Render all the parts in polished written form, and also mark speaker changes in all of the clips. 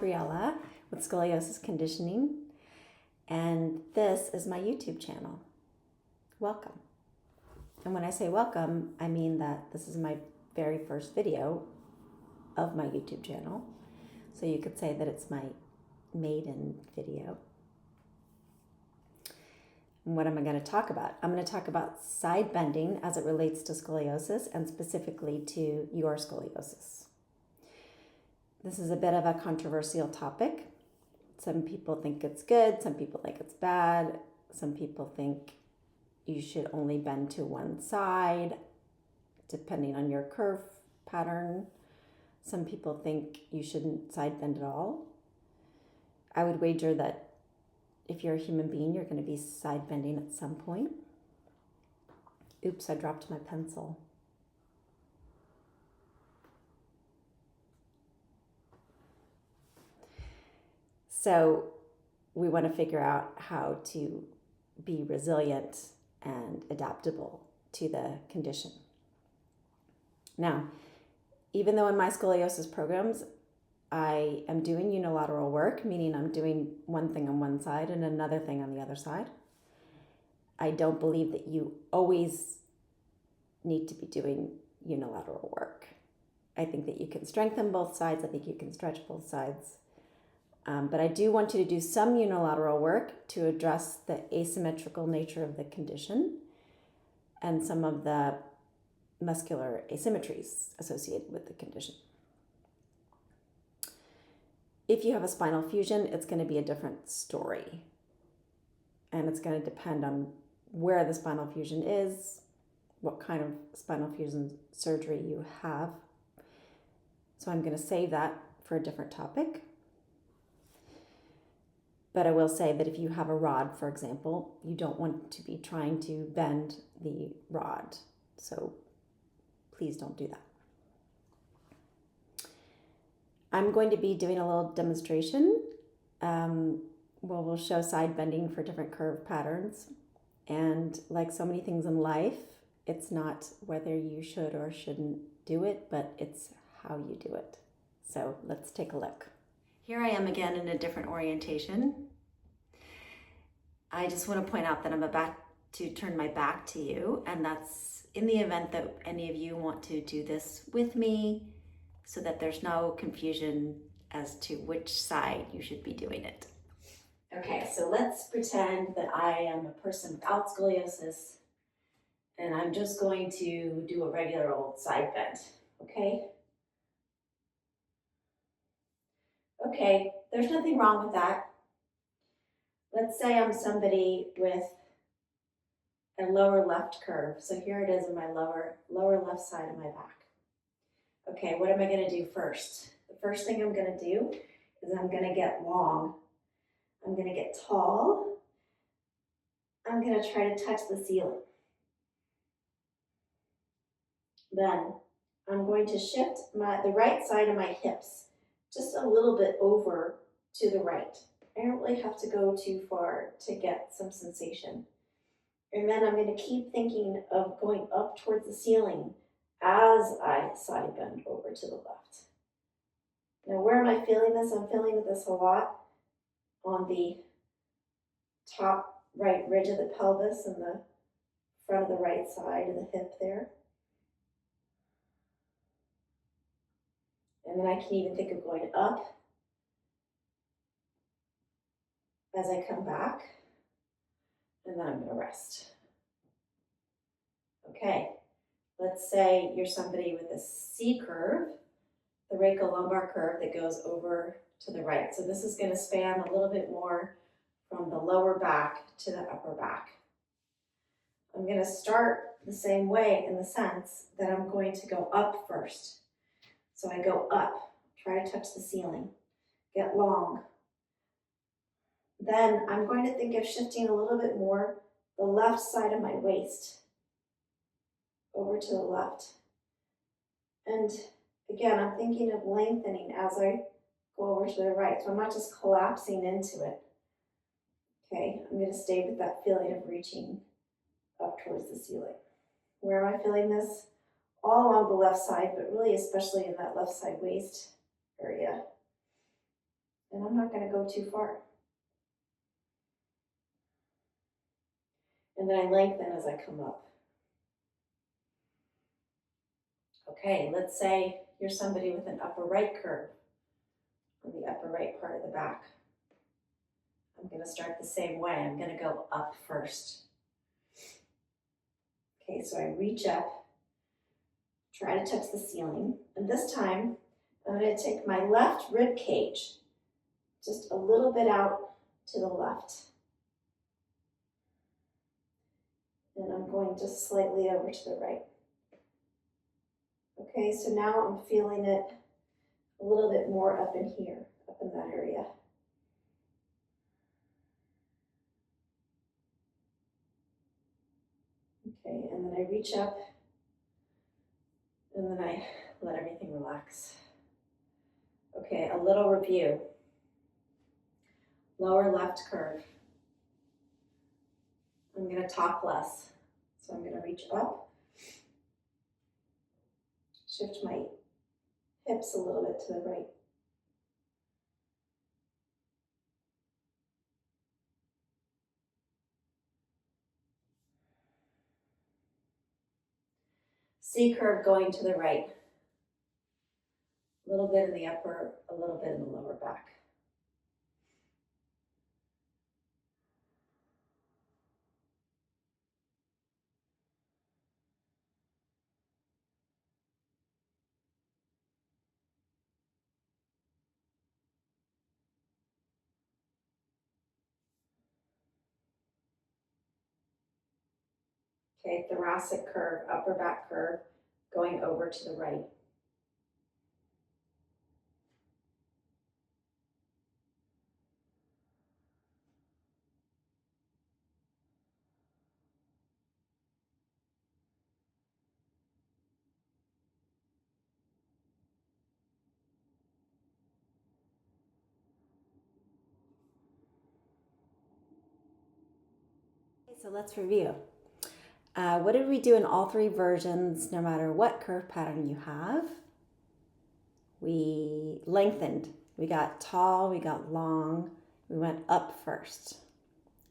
Speaker 1: Gabriella with Scoliosis Conditioning, and this is my YouTube channel. Welcome. And when I say welcome, I mean that this is my very first video of my YouTube channel. So you could say that it's my maiden video. And what am I going to talk about? I'm going to talk about side bending as it relates to scoliosis and specifically to your scoliosis. This is a bit of a controversial topic. Some people think it's good, some people think it's bad, some people think you should only bend to one side, depending on your curve pattern. Some people think you shouldn't side bend at all. I would wager that if you're a human being, you're going to be side bending at some point. Oops, I dropped my pencil. So we want to figure out how to be resilient and adaptable to the condition. Now, even though in my scoliosis programs, I am doing unilateral work, meaning I'm doing one thing on one side and another thing on the other side, I don't believe that you always need to be doing unilateral work. I think that you can strengthen both sides. I think you can stretch both sides. But I do want you to do some unilateral work to address the asymmetrical nature of the condition and some of the muscular asymmetries associated with the condition. If you have a spinal fusion, it's going to be a different story. And it's going to depend on where the spinal fusion is, what kind of spinal fusion surgery you have. So I'm going to save that for a different topic. But I will say that if you have a rod, for example, you don't want to be trying to bend the rod. So please don't do that. I'm going to be doing a little demonstration where we'll show side bending for different curve patterns. And like so many things in life, it's not whether you should or shouldn't do it, but it's how you do it. So let's take a look. Here I am again in a different orientation. I just want to point out that I'm about to turn my back to you, and that's in the event that any of you want to do this with me so that there's no confusion as to which side you should be doing it. Okay, so let's pretend that I am a person without scoliosis and I'm just going to do a regular old side bend, okay? Okay, there's nothing wrong with that. Let's say I'm somebody with a lower left curve. So here it is in my lower left side of my back. Okay, what am I going to do first? The first thing I'm going to do is I'm going to get long. I'm going to get tall. I'm going to try to touch the ceiling. Then I'm going to shift the right side of my hips just a little bit over to the right. I don't really have to go too far to get some sensation. And then I'm going to keep thinking of going up towards the ceiling as I side bend over to the left. Now, where am I feeling this? I'm feeling this a lot on the top right ridge of the pelvis and the front of the right side of the hip there. And then I can even think of going up as I come back, and then I'm going to rest. Okay, let's say you're somebody with a C curve, the thoracolumbar curve that goes over to the right. So this is going to span a little bit more from the lower back to the upper back. I'm going to start the same way in the sense that I'm going to go up first. So I go up, try to touch the ceiling, get long. Then I'm going to think of shifting a little bit more the left side of my waist over to the left. And again, I'm thinking of lengthening as I go over to the right. So I'm not just collapsing into it. Okay, I'm going to stay with that feeling of reaching up towards the ceiling. Where am I feeling this? All along the left side, but really especially in that left side waist area. And I'm not going to go too far. And then I lengthen as I come up. Okay, let's say you're somebody with an upper right curve on the upper right part of the back. I'm going to start the same way. I'm going to go up first. Okay, so I reach up, try to touch the ceiling, and this time I'm going to take my left rib cage just a little bit out to the left. And I'm going just slightly over to the right. Okay, so now I'm feeling it a little bit more up in here, up in that area. Okay, and then I reach up, and then I let everything relax. Okay, a little review. Lower left curve. I'm going to talk less. So I'm going to reach up, shift my hips a little bit to the right. C curve going to the right. A little bit in the upper, a little bit in the lower back. Okay, thoracic curve, upper back curve, going over to the right. Okay, so let's review. What did we do in all three versions, no matter what curve pattern you have? We lengthened. We got tall, we got long, we went up first.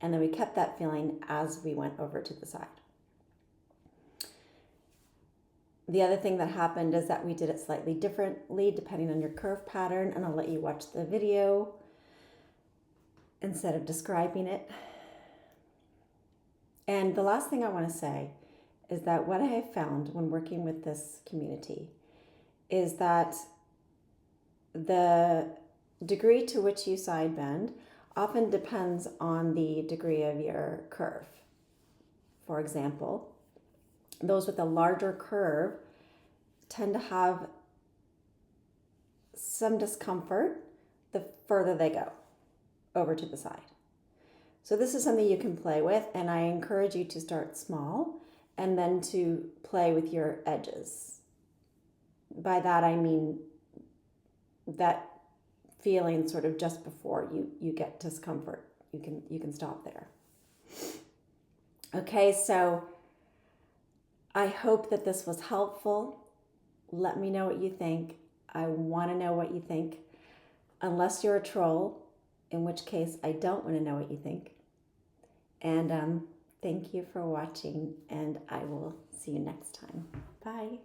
Speaker 1: And then we kept that feeling as we went over to the side. The other thing that happened is that we did it slightly differently depending on your curve pattern, and I'll let you watch the video instead of describing it. And the last thing I want to say is that what I have found when working with this community is that the degree to which you side bend often depends on the degree of your curve. For example, those with a larger curve tend to have some discomfort the further they go over to the side. So this is something you can play with, and I encourage you to start small and then to play with your edges. By that I mean that feeling sort of just before you get discomfort. You can stop there. Okay, so I hope that this was helpful. Let me know what you think. I want to know what you think. Unless you're a troll, in which case I don't want to know what you think. And thank you for watching, and I will see you next time. Bye.